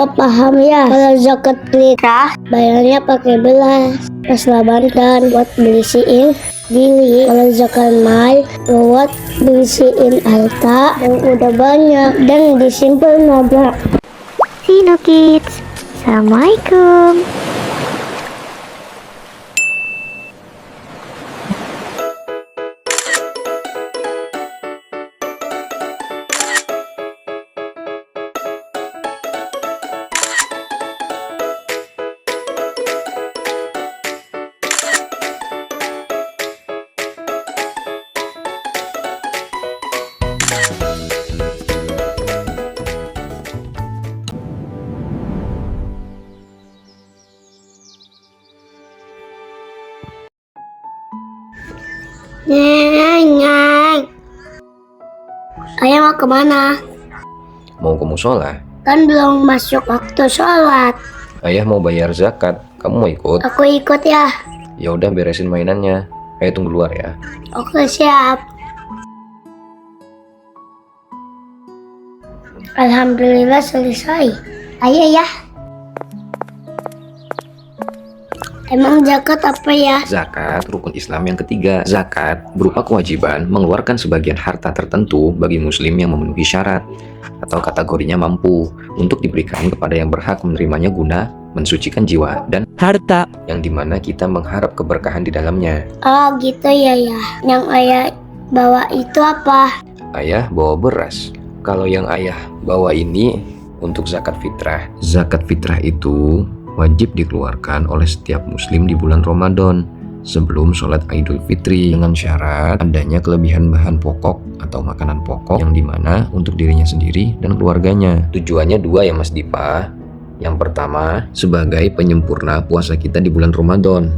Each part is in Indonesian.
Paham ya, kalau zakat fitrah bayarnya pakai belas, pas labankan buat berisiin diri. Kalau zakat mal buat berisiin harta yang udah banyak dan disimpan nabrak. Sino Kids, Assalamualaikum. Nyeng. Ayah mau kemana? Mau ke musola? Kan belum masuk waktu sholat. Ayah mau bayar zakat. Kamu mau ikut? Aku ikut ya. Ya udah beresin mainannya. Ayo tunggu luar ya. Oke, siap. Alhamdulillah selesai. Ayo ya. Emang zakat apa ya? Zakat rukun Islam yang ketiga. Zakat berupa kewajiban mengeluarkan sebagian harta tertentu bagi muslim yang memenuhi syarat atau kategorinya mampu untuk diberikan kepada yang berhak menerimanya guna mensucikan jiwa dan harta yang dimana kita mengharap keberkahan di dalamnya. Oh gitu ya. Yang ayah bawa itu apa? Ayah bawa beras. Kalau yang ayah bawa ini untuk zakat fitrah. Zakat fitrah itu wajib dikeluarkan oleh setiap muslim di bulan Ramadan sebelum sholat Idul Fitri dengan syarat adanya kelebihan bahan pokok atau makanan pokok yang dimana untuk dirinya sendiri dan keluarganya. Tujuannya dua ya Mas Dipa. Yang pertama sebagai penyempurna puasa kita di bulan Ramadan.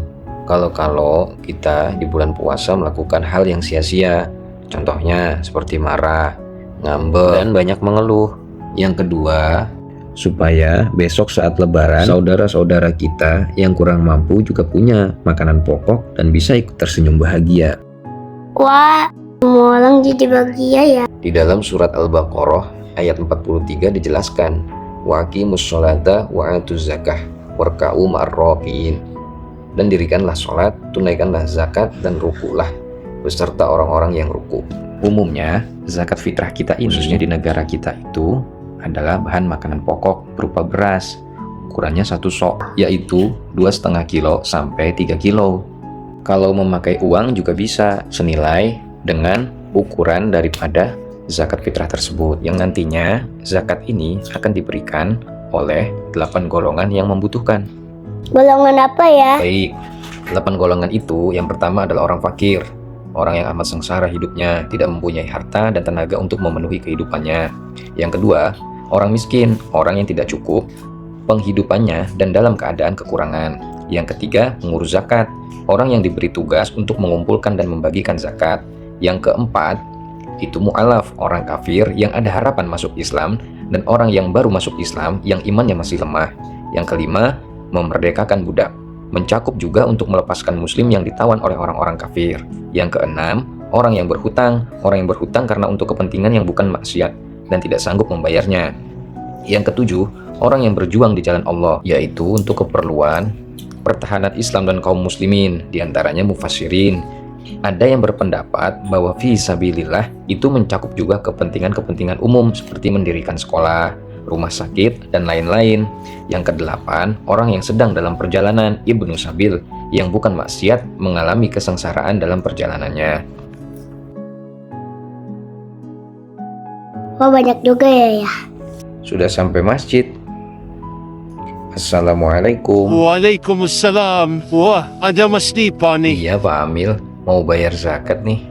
Kalau kita di bulan puasa melakukan hal yang sia-sia, contohnya seperti marah, ngambek, dan banyak mengeluh. Yang kedua, supaya besok saat lebaran saudara-saudara kita yang kurang mampu juga punya makanan pokok dan bisa ikut tersenyum bahagia. Wah, semua orang jadi bahagia ya. Di dalam surat Al-Baqarah ayat 43 dijelaskan, wa aqimus sholata wa atuz zakah warka'u ma'arrakiin, dan dirikanlah sholat, tunaikanlah zakat, dan rukulah beserta orang-orang yang ruku. Umumnya zakat fitrah kita ini khususnya di negara kita itu adalah bahan makanan pokok berupa beras, ukurannya 1 sok, yaitu 2,5 kilo sampai 3 kilo. Kalau memakai uang juga bisa, senilai dengan ukuran daripada zakat fitrah tersebut, yang nantinya zakat ini akan diberikan oleh 8 golongan yang membutuhkan. Golongan apa ya? Baik, 8 golongan itu yang pertama adalah orang fakir, orang yang amat sengsara hidupnya, tidak mempunyai harta dan tenaga untuk memenuhi kehidupannya. Yang kedua, orang miskin, orang yang tidak cukup penghidupannya dan dalam keadaan kekurangan. Yang ketiga, pengurus zakat, orang yang diberi tugas untuk mengumpulkan dan membagikan zakat. Yang keempat, itu mu'alaf, orang kafir yang ada harapan masuk Islam, dan orang yang baru masuk Islam yang imannya masih lemah. Yang kelima, memerdekakan budak, mencakup juga untuk melepaskan muslim yang ditawan oleh orang-orang kafir. Yang keenam, orang yang berhutang karena untuk kepentingan yang bukan maksiat dan tidak sanggup membayarnya. Yang ketujuh, orang yang berjuang di jalan Allah, yaitu untuk keperluan pertahanan Islam dan kaum muslimin, diantaranya mufassirin. Ada yang berpendapat bahwa fi sabilillah itu mencakup juga kepentingan-kepentingan umum seperti mendirikan sekolah, rumah sakit, dan lain-lain. Yang kedelapan, orang yang sedang dalam perjalanan, ibnu sabil, yang bukan maksiat mengalami kesengsaraan dalam perjalanannya. Wah, banyak juga ya. Sudah sampai masjid. Assalamualaikum. Waalaikumsalam. Wah, ada Mas Dipa nih. Iya Pak Amil, mau bayar zakat nih.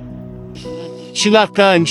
Silakan.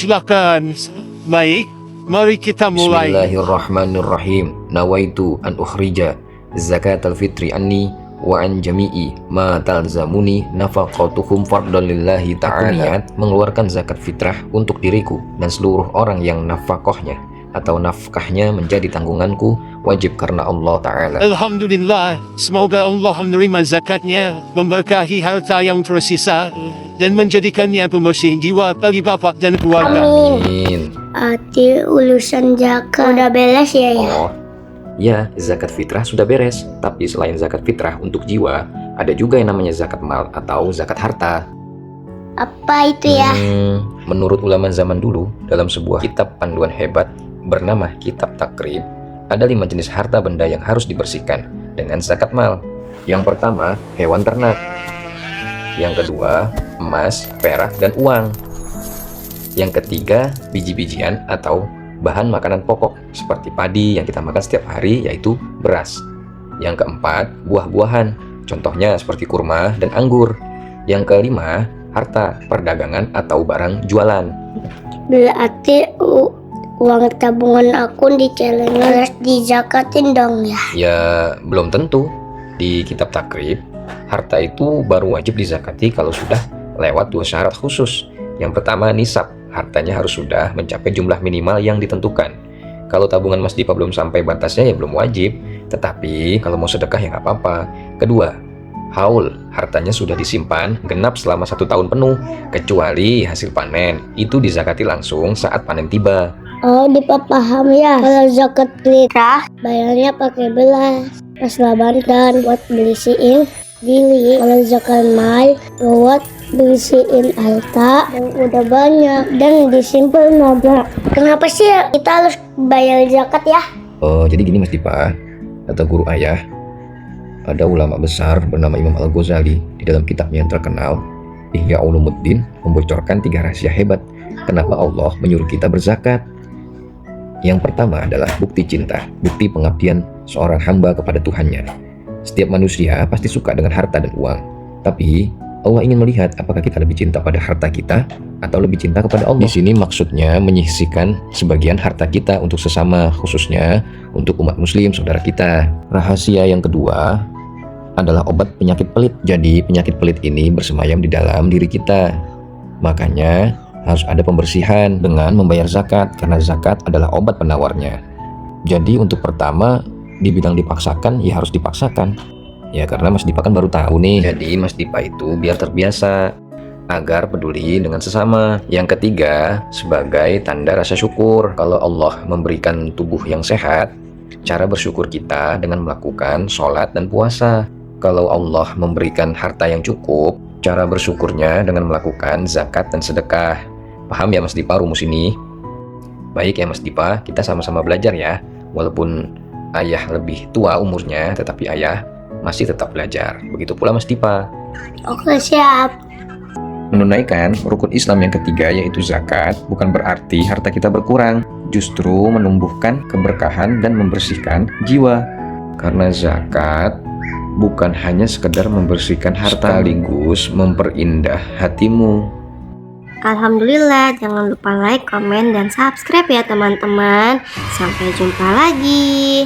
Baik, mari kita mulai. Bismillahirrahmanirrahim. Nawaitu an ukhrija zakat al-fitri anni wa an jami'i ma talzamuni nafaqatuhum fardan lillahi ta'ala. Aku niat mengeluarkan zakat fitrah untuk diriku dan seluruh orang yang nafkahnya atau nafkahnya menjadi tanggunganku wajib karena Allah Ta'ala. Alhamdulillah, semoga Allah menerima zakatnya, memberkahi harta yang tersisa, dan menjadikannya pembersih jiwa bagi bapak dan keluarga. Amin. Amin. Hati urusan zakat udah beres ya. Oh, Ya, zakat fitrah sudah beres. Tapi selain zakat fitrah untuk jiwa, ada juga yang namanya zakat mal atau zakat harta. Apa itu ya? Menurut ulama zaman dulu, dalam sebuah kitab panduan hebat bernama Kitab Takrib, ada 5 jenis harta benda yang harus dibersihkan dengan zakat mal. Yang pertama, hewan ternak. Yang kedua, emas, perak, dan uang. Yang ketiga, biji-bijian atau bahan makanan pokok seperti padi yang kita makan setiap hari, yaitu beras. Yang keempat, buah-buahan, contohnya seperti kurma dan anggur. Yang kelima, harta perdagangan atau barang jualan. Berarti uang tabungan aku di celengan harus dizakatin dong ya? Ya, belum tentu. Di kitab takrib, harta itu baru wajib dizakati kalau sudah lewat 2 syarat khusus. Yang pertama, nisab. Hartanya harus sudah mencapai jumlah minimal yang ditentukan. Kalau tabungan Mas Dipa belum sampai batasnya ya belum wajib. Tetapi kalau mau sedekah ya nggak apa-apa. Kedua, haul. Hartanya sudah disimpan genap selama 1 tahun penuh. Kecuali hasil panen. Itu dizakati langsung saat panen tiba. Oh, Dipa paham ya. Kalau zakat fitrah bayarnya pakai belas. Pas Ramadan buat bersihin diri. Kalau zakat mal buat bersihin harta yang udah banyak dan disimpan nabrak. Kenapa sih kita harus bayar zakat ya? Oh, jadi gini Mas Dipa, kata guru ayah, ada ulama besar bernama Imam Al-Ghazali di dalam kitabnya yang terkenal, Ihya Ulumuddin, membocorkan 3 rahasia hebat kenapa Allah menyuruh kita berzakat. Yang pertama adalah bukti cinta, bukti pengabdian seorang hamba kepada Tuhannya. Setiap manusia pasti suka dengan harta dan uang, tapi Allah ingin melihat apakah kita lebih cinta pada harta kita atau lebih cinta kepada Allah. Di sini maksudnya menyisihkan sebagian harta kita untuk sesama, khususnya untuk umat muslim saudara kita. Rahasia yang kedua adalah obat penyakit pelit. Jadi penyakit pelit ini bersemayam di dalam diri kita. Makanya harus ada pembersihan dengan membayar zakat, karena zakat adalah obat penawarnya. Jadi untuk pertama dibilang dipaksakan, ya harus dipaksakan. Ya karena Mas Dipa kan baru tahu nih. Jadi Mas Dipa itu biar terbiasa agar peduli dengan sesama. Yang ketiga, sebagai tanda rasa syukur. Kalau Allah memberikan tubuh yang sehat, cara bersyukur kita dengan melakukan sholat dan puasa. Kalau Allah memberikan harta yang cukup, cara bersyukurnya dengan melakukan zakat dan sedekah. Paham ya Mas Dipa rumus ini? Baik ya Mas Dipa, kita sama-sama belajar ya. Walaupun ayah lebih tua umurnya, tetapi ayah masih tetap belajar. Begitu pula Mas Dipa. Oke, siap. Menunaikan rukun Islam yang ketiga yaitu zakat bukan berarti harta kita berkurang, justru menumbuhkan keberkahan dan membersihkan jiwa. Karena zakat bukan hanya sekedar membersihkan harta, sekaligus memperindah hatimu. Alhamdulillah, jangan lupa like, komen, dan subscribe ya teman-teman. Sampai jumpa lagi.